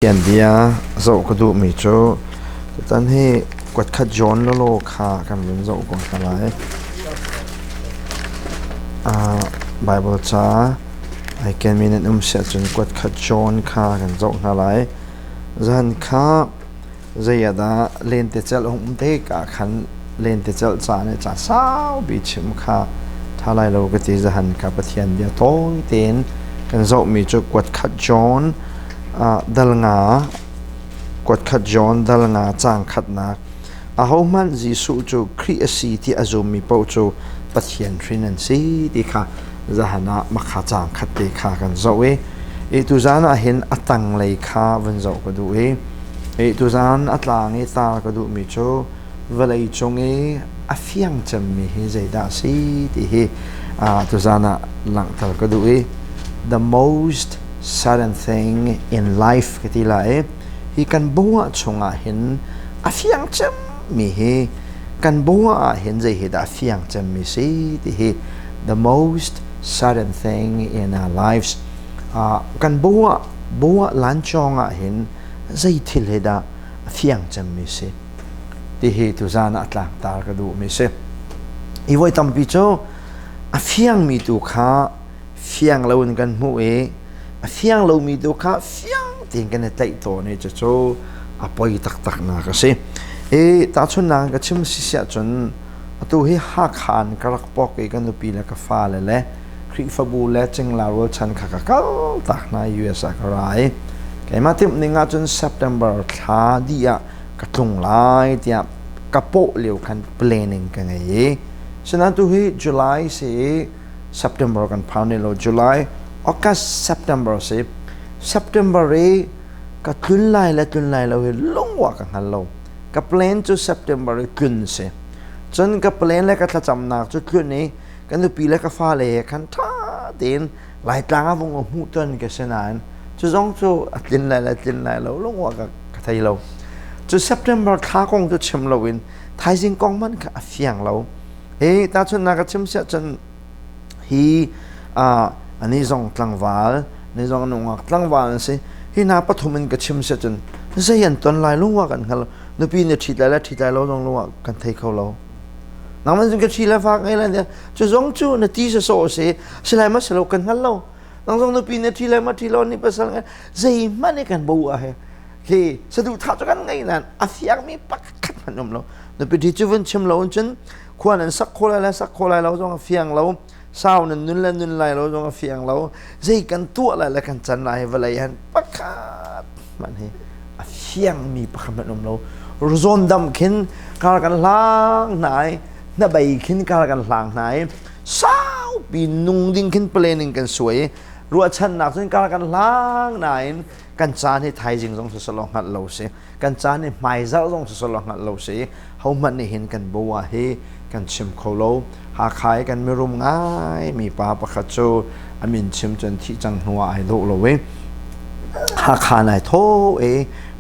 hiện dia dậu có đủ mỹ chỗ tân he quật khát giòn nó lô khá cầm đến dậu còn khá lại Bible cha I can mean an sẽ chun quật khát giòn khá cầm dậu khá lại dân khá dây đã lên tới chợ hùng thế cả khăn lên tới chợ cha này cha sao bị chim khá thà lại lâu cái gì dân khá bắt hiện dia tối tên cầm dậu mỹ chỗ quật khát giòn dal nga quật khát John dal nga chang khát na hầu man Giêsu chu Christi ti azumi po chu pathian trinan si ti kha zahana makha chang khát ti kha kan zoe e tu zana hin atang lei kha van zo ko du e tu zan atlang e ta ko du mi chu velei chong e afiang cham mi hi zaida si ti hi tu zana lang tal ko du the most sudden thing in life ketila hi kan bua chunga hin afiang cham mi hi kan bua hin zai hi da afiang cham mi si ti hi the most sudden thing in our lives kan bua lan chonga hin zai thil he da afiang cham mi si ti hi tu zana atlang tar ka du mi se i voi tam pi cho afiang mi tu kha fiang laun kan mu fiang lo mi do kha fiang ting kan tai to ne cho cho apoi tak na ka se ta chun na ka chim si sia chun tu hi ha khan karak pok e kan pi la ka fa le khri fa bu le cheng la ro chan kha ka kal tak na us ka rai kai ma tim ninga chun September tha dia ka tlung lai tia ka po leu kan planning ka ngai sena tu hi July se September kan phane lo July August September se September re ka tun lai lo he longwa ka halo ka plan to September kun se chon ka plan le ka tha cham na chu kun ni kan du pi le ka fa le kan tha den lai tlang avong mu ton ke senan chu zong chu atlin lai lo longwa ka thai lo chu September tha kong chu chem lo win thai jing kong man ka afiang lo ta chun na ka chem sia chen hiอันนี้จงตั้งวาลนี่จงนุ่งตั้งวาลสิที่น่าปฐมมันก็ชิมเสียจนเสียนตอนลายลุงว่ากันเขานูปีเนี่ยทีแล้วทีแล้วจงลุงว่ากันไทยเขาเราน้ำมันจงก็ทีแล้วฟังไงล่ะเนี่ยจะจงจูนาทีจะโซ่เสียสลายมาสลบกันเขาเราน้องจงนูปีเนี่ยทีแล้วมาทีแล้วนี่ภาษาไงใจมันนี่กันบัวเหรอที่สะดุดท้าจกันไงนั่นอาเซียมีปักขัดมันนมเรานูปีที่จูวันชิมเราจนควรนั้นสักคนละสักคนละเราจงเฟียงเราเศร้านั่นนุ่นไล่เราจงเฟียงเราใจกันตัวอะไรแล้วกันจันไล่เวลายันปักขาดมันเฮเฟียงมีปักขัดนมเราโซนดำขึ้นการกันล้างไหนน่าใบขึ้นการกันล้างไหนเศร้าปีนุ่งดิ้งขึ้นเปลี่ยนกันสวยรัวชันหนักจนการกันล้างไหนกันจานให้ไทยจริงจงสุดสลองหัดเราเสียกันจานให้ไม่เจ้าจงสุดสลองหัดเราเสียเขามันเห็นกันบัวเฮกันชิมเขาเราหาขายกันไม่รุ่มง่ายมีปลาปลาคัจโจอามินชิมจนที่จังหัวไอ้โลเราเว้หาขาไหนโท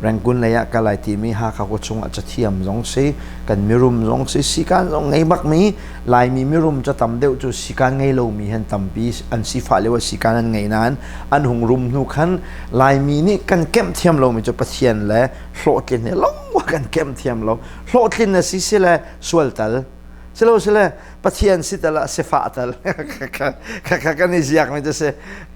แรงกุนระยะกะไรที่มีหาเขาก็ชงอาจจะเทียมจงสิกันไม่รุ่มจงสิสิการจงไงบักมีลายมีไม่รุ่มจะตำเดียวจุสิการไงเรามีเห็นตำปีอันสิฟ้าเรียกว่าสิการอันไงนั้นอันหงรุ่มนุขันลายมีนี่กันเก็มเทียมเรามีจะประเทียนและโหลดลินเนี่ยลงว่ากันเก็มเทียมเราโหลดลินเนี่ยสิเลยสวลตัลเสร็จแล้วปะเทียนสิตละเสฟาตัลกันนี่อยากมันจะเส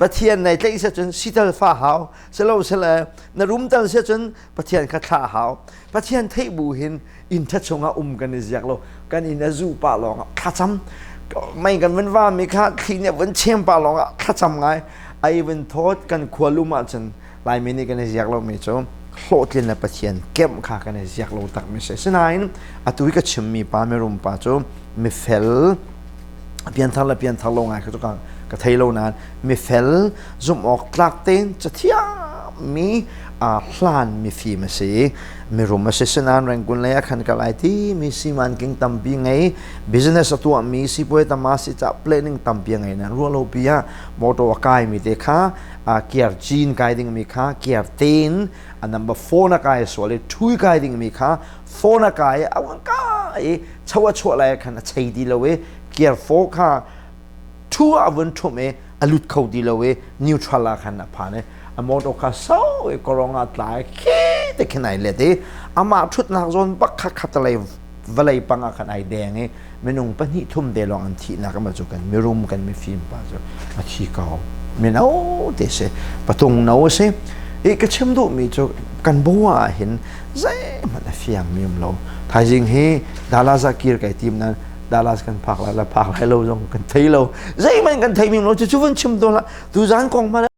ปะเทียนในเล็กเสียจนสิตละฟ้าหาวเสร็จแล้วนรุมตัลเสียจนปะเทียนขัดขาหาวปะเทียนเทบูหินอินทัชงอากันนี่อยากเรากันอินจูปาลองขัดซ้ำไม่กันวันว่ามีค่าทีเนี่ยวันเชี่ยมปาลองขัดซ้ำไงไอ้วันทอดกันควลุมาจนลายมินิกันนี่อยากเราไม่จบโหลดเล่นในปะเทียนเก็บขากันเนี่ยอยากเราตักไม่ใช่ฉะนั้นตุยก็ชิมมีปลาไม่รุมปลาโจมีเฟลเปลี่ยนทางละเปลี่ยนทางลงไงก็ต้องกระเทยโลนั้นมีเฟลจุ่มออกตลักเต้นจะเที่ยมีพลานมีฟีมาสิมีรุมมาเสฉะนั้นแรงกุนเลยขันกันไอที่มีสิมันกิงตั้มปีไง business ตัวมีสิป่วยตั้มมาสิจะ planning ตั้มปีไงนั้นรัวโลปีอะมอเตอร์กายมีเด็กค่ะเกียร์จีนกายดิ่งมีค่ะเกียร์เต้นอันนั้นแบบ4นักกายส่วนเลยทุยกายดิ่งมีค่ะ4นักกายเอากายชัวชัวอะไรขันใช้ดีเลยเกียร์4ค่ะทุกวันทุ่มอลุดเขาดีเลยนิวทรัลขันผ่านเนี่ย อโมดอกาเศร้าก็ร้องอัดหลายคิดแต่ขนาดเลยที่อามาชุดนักจนปักขัดอะไรเวลัยปังอาคันไอแดงนี่เมนุ่งปนิทุ่มเดลองอันที่นักมาจุกันมีรุมกันมีฟิล์มป่ะจ้ะอาชีเก่ามีน้าเดชปะตงน้าเสก็เชื่อมดูมีจุกันบัวเห็นใจมันเฟียงมีมเราท้ายจริงให้ดาราซักกีร์กับทีมนั้นดาราสกันพักแล้วพักให้เราจงกันไทยเราใจมันกันไทยมีมเราจะช่วยชิมตัวละดูจานกองมา